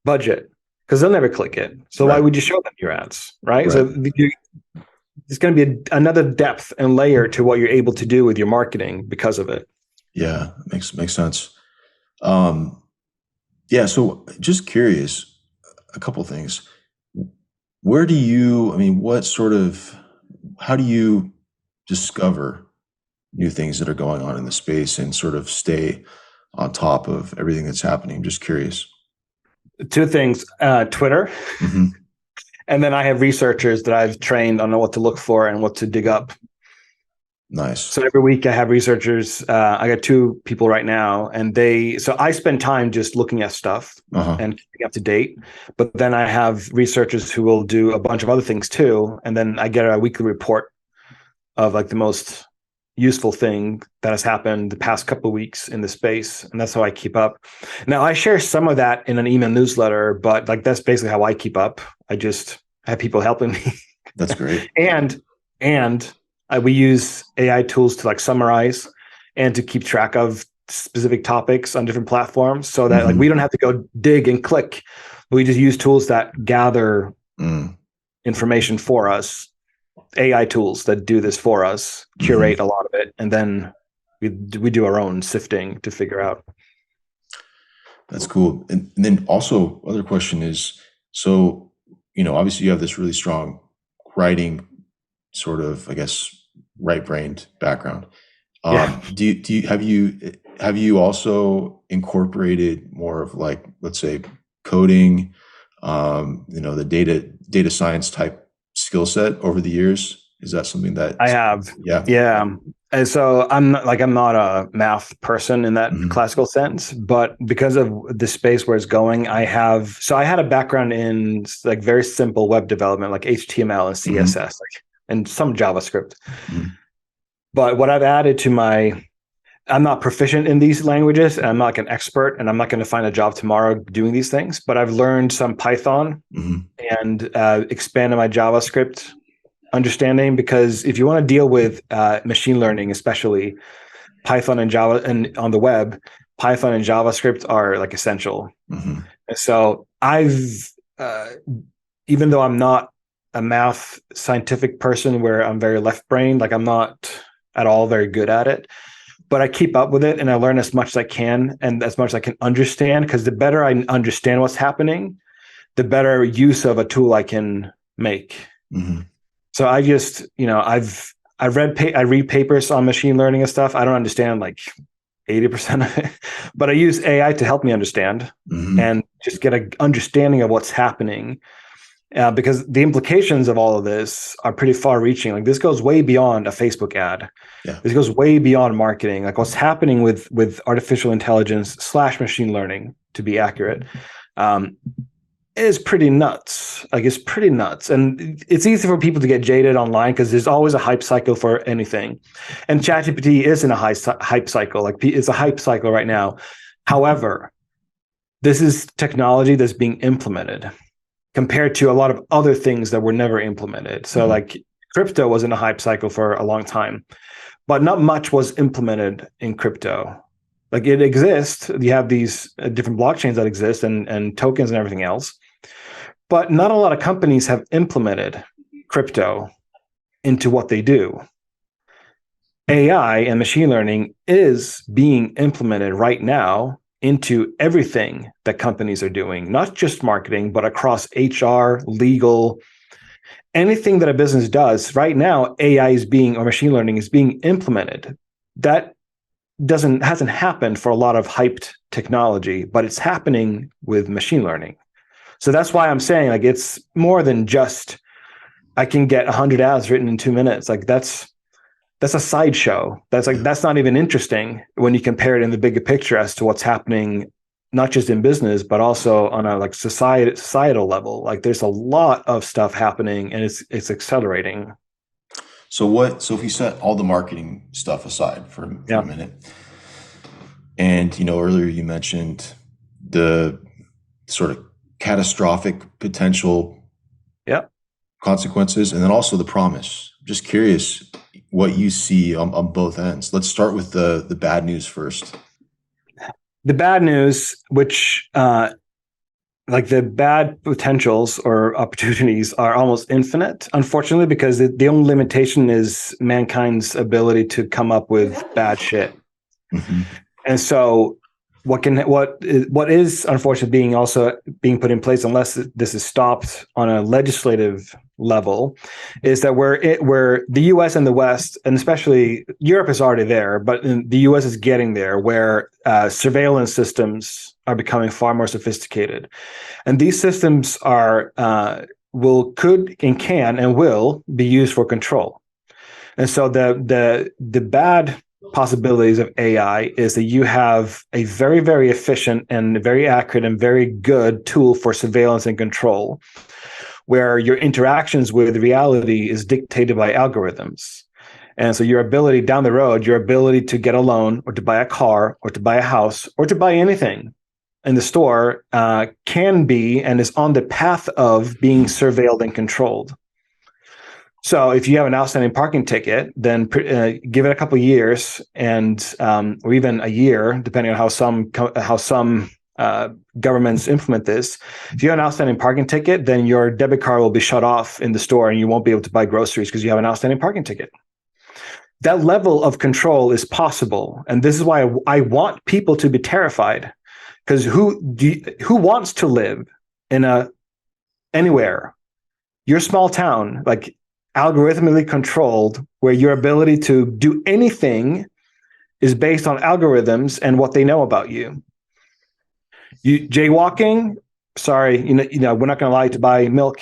[SPEAKER 1] budget because they'll never click it. So why would you show them your ads, right? So there's going to be another depth and layer to what you're able to do with your marketing because of it.
[SPEAKER 3] Yeah, makes sense. So just curious, a couple of things. How do you discover new things that are going on in the space and sort of stay on top of everything that's happening? I'm just curious.
[SPEAKER 1] 2 things, Twitter. And then I have researchers that I've trained on what to look for and what to dig up.
[SPEAKER 3] Nice.
[SPEAKER 1] So every week I have researchers. I got 2 people right now, and so I spend time just looking at stuff and keeping up to date. But then I have researchers who will do a bunch of other things too. And then I get a weekly report of like the most useful thing that has happened the past couple of weeks in the space. And that's how I keep up. Now, I share some of that in an email newsletter, but like, that's basically how I keep up. I just have people helping me.
[SPEAKER 3] That's great.
[SPEAKER 1] and we use AI tools to like summarize and to keep track of specific topics on different platforms, so that like we don't have to go dig and click We just use tools that gather information for us, AI tools that do this for us, curate a lot of it, and then we do our own sifting to figure out.
[SPEAKER 3] That's cool. And then also, other question is, so, obviously you have this really strong writing sort of, I guess, right-brained background. Do you have you also incorporated more of, like, let's say, coding, the data science type skill set over the years? Is that something that
[SPEAKER 1] I have?
[SPEAKER 3] Yeah.
[SPEAKER 1] And so I'm not a math person in that classical sense, but because of the space where it's going, I had a background in like very simple web development, like HTML and CSS, and some JavaScript. But what I've added to I'm not proficient in these languages, and I'm not like an expert, and I'm not going to find a job tomorrow doing these things, but I've learned some Python and expanded my JavaScript understanding, because if you want to deal with machine learning, especially Python and Java, and on the web, Python and JavaScript are like essential. And so I've, even though I'm not a math scientific person where I'm very left brained, like I'm not at all very good at it, but I keep up with it and I learn as much as I can and as much as I can understand, because the better I understand what's happening, the better use of a tool I can make. So I just, I read papers on machine learning and stuff. I don't understand like 80% of it, but I use AI to help me understand and just get an understanding of what's happening. Because the implications of all of this are pretty far reaching. Like this goes way beyond a Facebook ad. This goes way beyond marketing. Like what's happening with artificial intelligence / machine learning, to be accurate, is pretty nuts. Like it's pretty nuts. And it's easy for people to get jaded online because there's always a hype cycle for anything. And Chat GPT is in a hype cycle. Like it's a hype cycle right now. However, this is technology that's being implemented compared to a lot of other things that were never implemented. So like crypto was in a hype cycle for a long time, but not much was implemented in crypto. Like it exists. You have these different blockchains that exist and tokens and everything else. But not a lot of companies have implemented crypto into what they do. AI and machine learning is being implemented right now into everything that companies are doing, not just marketing, but across HR, legal, anything that a business does. Right now, AI or machine learning is being implemented. That hasn't happened for a lot of hyped technology, but it's happening with machine learning. So that's why I'm saying like it's more than just I can get 100 ads written in 2 minutes. Like that's a sideshow. That's not even interesting when you compare it in the bigger picture as to what's happening, not just in business, but also on a like societal level. Like there's a lot of stuff happening and it's accelerating.
[SPEAKER 3] So if we set all the marketing stuff aside for a minute, and earlier you mentioned the sort of catastrophic potential consequences, and then also the promise. I'm just curious what you see on both ends. Let's start with the bad news first.
[SPEAKER 1] The bad news, which like the bad potentials or opportunities are almost infinite, unfortunately, because the only limitation is mankind's ability to come up with bad shit. And so what is unfortunately being put in place, unless this is stopped on a legislative level, is that where the US and the West, and especially Europe is already there, but the US is getting there, where surveillance systems are becoming far more sophisticated. And these systems could and can and will be used for control. And so the bad possibilities of AI is that you have a very, very efficient and very accurate and very good tool for surveillance and control, where your interactions with reality is dictated by algorithms. And so your ability down the road, your ability to get a loan or to buy a car or to buy a house or to buy anything in the store can be and is on the path of being surveilled and controlled. So if you have an outstanding parking ticket, then give it a couple of years or even a year, depending on how some governments implement this. If you have an outstanding parking ticket, then your debit card will be shut off in the store and you won't be able to buy groceries because you have an outstanding parking ticket. That level of control is possible. And this is why I want people to be terrified, because who wants to live in anywhere, your small town, like algorithmically controlled, where your ability to do anything is based on algorithms and what they know about you. You jaywalking, sorry, we're not going to allow you to buy milk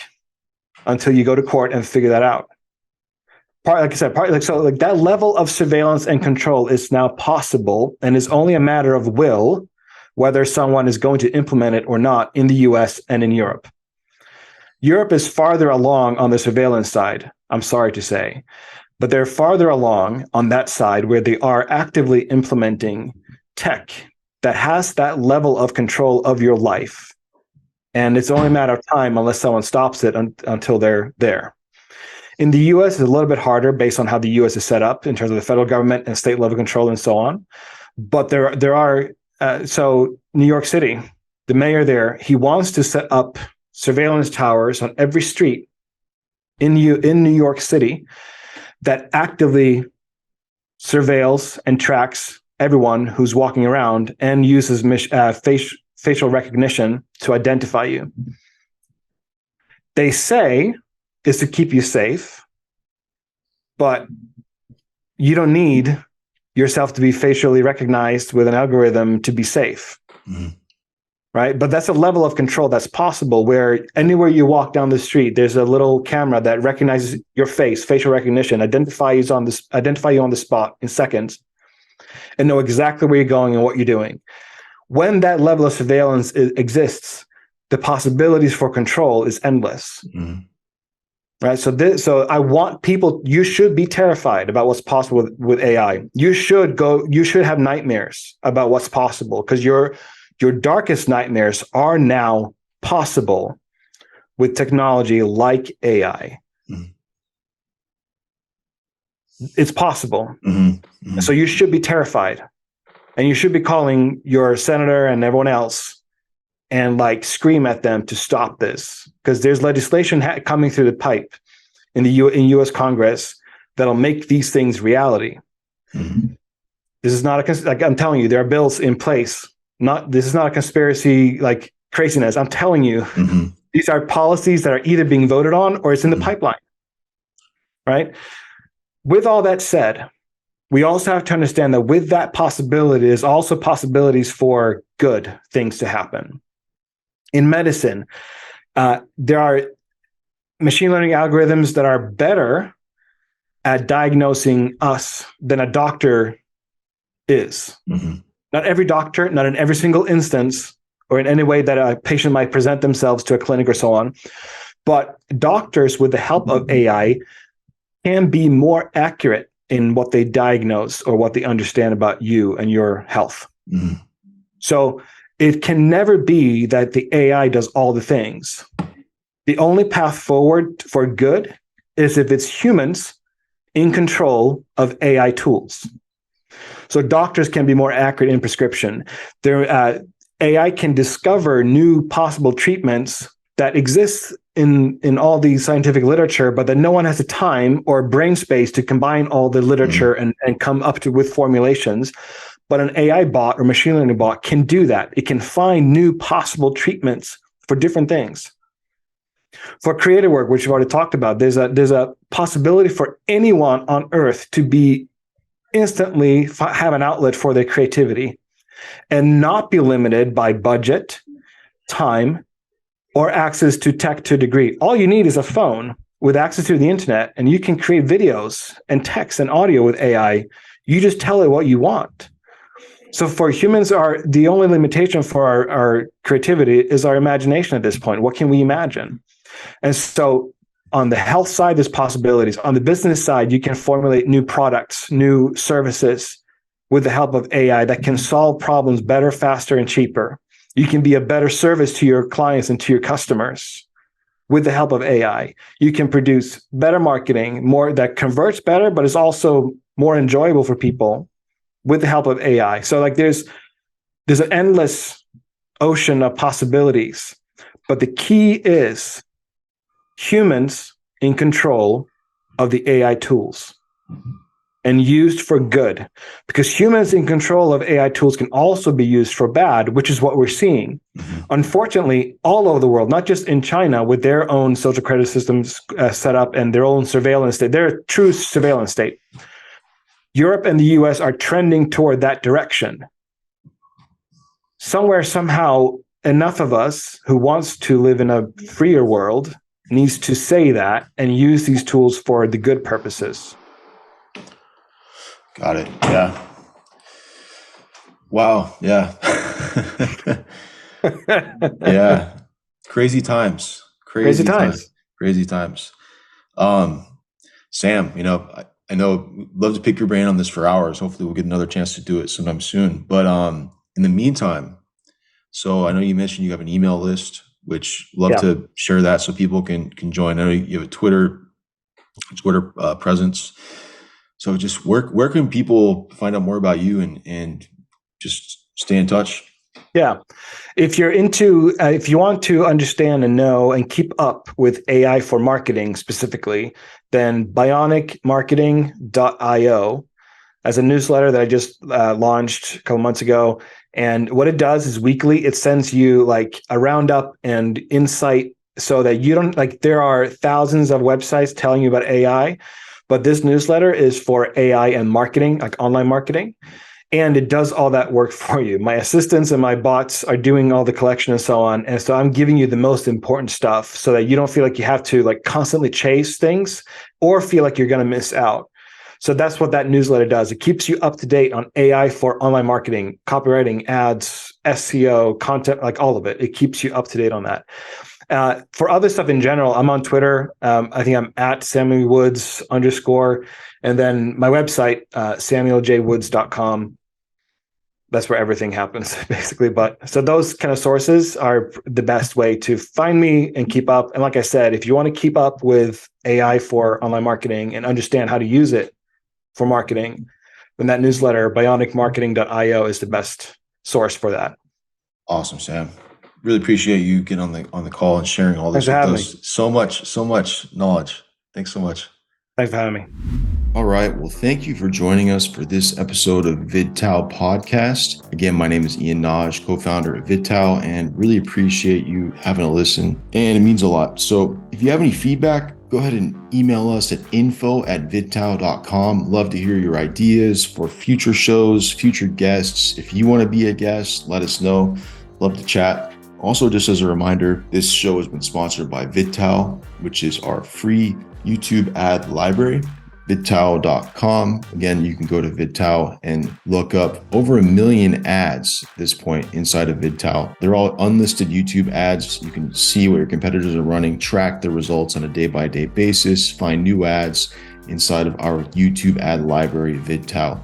[SPEAKER 1] until you go to court and figure that out. Like I said, that level of surveillance and control is now possible, and is only a matter of will, whether someone is going to implement it or not in the US and in Europe. Europe is farther along on the surveillance side, I'm sorry to say, but they're farther along on that side where they are actively implementing tech that has that level of control of your life. And it's only a matter of time unless someone stops it until they're there. In the US, it's a little bit harder based on how the US is set up in terms of the federal government and state level control and so on. But there are, so New York City, the mayor there, he wants to set up surveillance towers on every street in New York City that actively surveils and tracks everyone who's walking around and uses facial recognition to identify you. They say is to keep you safe, but you don't need yourself to be facially recognized with an algorithm to be safe. Mm-hmm. Right? But that's a level of control that's possible, where anywhere you walk down the street, there's a little camera that recognizes your face, facial recognition, identify you on the spot in seconds, and know exactly where you're going and what you're doing. When that level of surveillance exists, the possibilities for control is endless. Mm-hmm. Right. So I want people, you should be terrified about what's possible with AI. You should have nightmares about what's possible, because your darkest nightmares are now possible with technology like AI. Mm-hmm. It's possible. Mm-hmm. Mm-hmm. So you should be terrified, and you should be calling your senator and everyone else and scream at them to stop this, because there's legislation coming through the pipe in U.S. Congress that'll make these things reality. Mm-hmm. This is not I'm telling you, there are bills in place. This is not a conspiracy craziness. I'm telling you, mm-hmm. These are policies that are either being voted on or it's in the pipeline. Right? With all that said, we also have to understand that with that possibility, there's also possibilities for good things to happen. In medicine, there are machine learning algorithms that are better at diagnosing us than a doctor is. Mm-hmm. Not every doctor, not in every single instance, or in any way that a patient might present themselves to a clinic or so on. But doctors, with the help of AI, can be more accurate in what they diagnose or what they understand about you and your health. Mm-hmm. So it can never be that the AI does all the things. The only path forward for good is if it's humans in control of AI tools. So doctors can be more accurate in prescription. AI can discover new possible treatments that exist in all the scientific literature, but that no one has the time or brain space to combine all the literature and come up with formulations. But an AI bot or machine learning bot can do that. It can find new possible treatments for different things. For creative work, which we've already talked about, there's a possibility for anyone on Earth to be instantly have an outlet for their creativity and not be limited by budget, time, or access to tech to a degree. All you need is a phone with access to the internet, and you can create videos and text and audio with AI. You just tell it what you want. So for humans, the only limitation for our creativity is our imagination at this point. What can we imagine? And so on the health side, there's possibilities. On the business side, you can formulate new products, new services with the help of AI that can solve problems better, faster, and cheaper. You can be a better service to your clients and to your customers with the help of AI. You can produce better marketing, more that converts better, but is also more enjoyable for people with the help of AI. So there's an endless ocean of possibilities. But the key is humans in control of the AI tools and used for good, because humans in control of AI tools can also be used for bad, which is what we're seeing. Unfortunately, all over the world, not just in China with their own social credit systems set up and their own surveillance state, they're a true surveillance state. Europe and the US are trending toward that direction. Somewhere, somehow, enough of us who wants to live in a freer world needs to say that and use these tools for the good purposes.
[SPEAKER 3] Got it. Yeah. Wow. Yeah. Yeah. Crazy times.
[SPEAKER 1] Crazy times.
[SPEAKER 3] Crazy times. Sam, I know we'd love to pick your brain on this for hours. Hopefully we'll get another chance to do it sometime soon. But in the meantime, so I know you mentioned you have an email list, which love to share that so people can join. I know you have a Twitter presence. So just where can people find out more about you and just stay in touch?
[SPEAKER 1] Yeah. If you want to understand and know and keep up with AI for marketing specifically, then bionicmarketing.io as a newsletter that I just launched a couple months ago. And what it does is weekly, it sends you like a roundup and insight so that you don't there are thousands of websites telling you about AI, but this newsletter is for AI and marketing, like online marketing. And it does all that work for you. My assistants and my bots are doing all the collection and so on. And so I'm giving you the most important stuff so that you don't feel like you have to constantly chase things or feel like you're going to miss out. So that's what that newsletter does. It keeps you up to date on AI for online marketing, copywriting, ads, SEO, content, all of it. It keeps you up to date on that. For other stuff in general, I'm on Twitter. I think I'm at SamuelWoods _. And then my website, samueljwoods.com. That's where everything happens, basically. But so those kind of sources are the best way to find me and keep up. And like I said, if you want to keep up with AI for online marketing and understand how to use it for marketing, then that newsletter, bionicmarketing.io, is the best source for that.
[SPEAKER 3] Awesome, Sam. Really appreciate you getting on the call and sharing all this with us. So much knowledge. Thanks so much.
[SPEAKER 1] Thanks for having me.
[SPEAKER 3] All right. Well, thank you for joining us for this episode of VidTao Podcast. Again, my name is Ian Naj, co-founder of VidTao, and really appreciate you having a listen. And it means a lot. So if you have any feedback, go ahead and email us at info@vidtao.com. Love to hear your ideas for future shows, future guests. If you want to be a guest, let us know. Love to chat. Also, just as a reminder, this show has been sponsored by VidTao, which is our free YouTube ad library, vidtao.com. Again, you can go to VidTao and look up over 1 million ads at this point inside of VidTao. They're all unlisted YouTube ads. You can see what your competitors are running, track the results on a day-by-day basis, find new ads inside of our YouTube ad library, VidTao.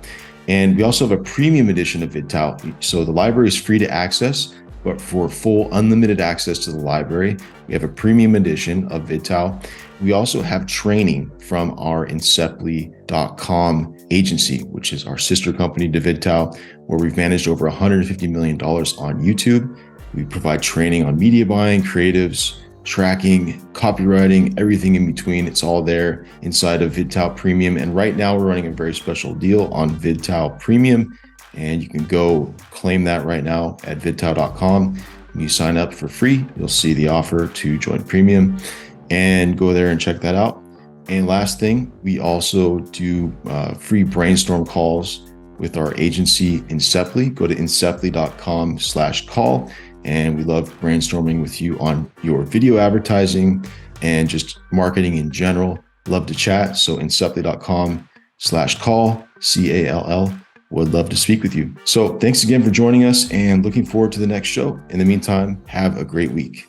[SPEAKER 3] And we also have a premium edition of VidTao. So the library is free to access, but for full unlimited access to the library, we have a premium edition of VidTao. We also have training from our inceptly.com agency, which is our sister company to VidTao, where we've managed over $150 million on YouTube. We provide training on media buying, creatives, tracking, copywriting, everything in between. It's all there inside of VidTao Premium. And right now we're running a very special deal on VidTao Premium. And you can go claim that right now at vidtao.com. When you sign up for free, you'll see the offer to join Premium and go there and check that out. And last thing, we also do free brainstorm calls with our agency Inceptly. Go to inceptly.com/call. And we love brainstorming with you on your video advertising and just marketing in general. Love to chat. So inceptly.com/call, CALL. Would love to speak with you. So thanks again for joining us and looking forward to the next show. In the meantime, have a great week.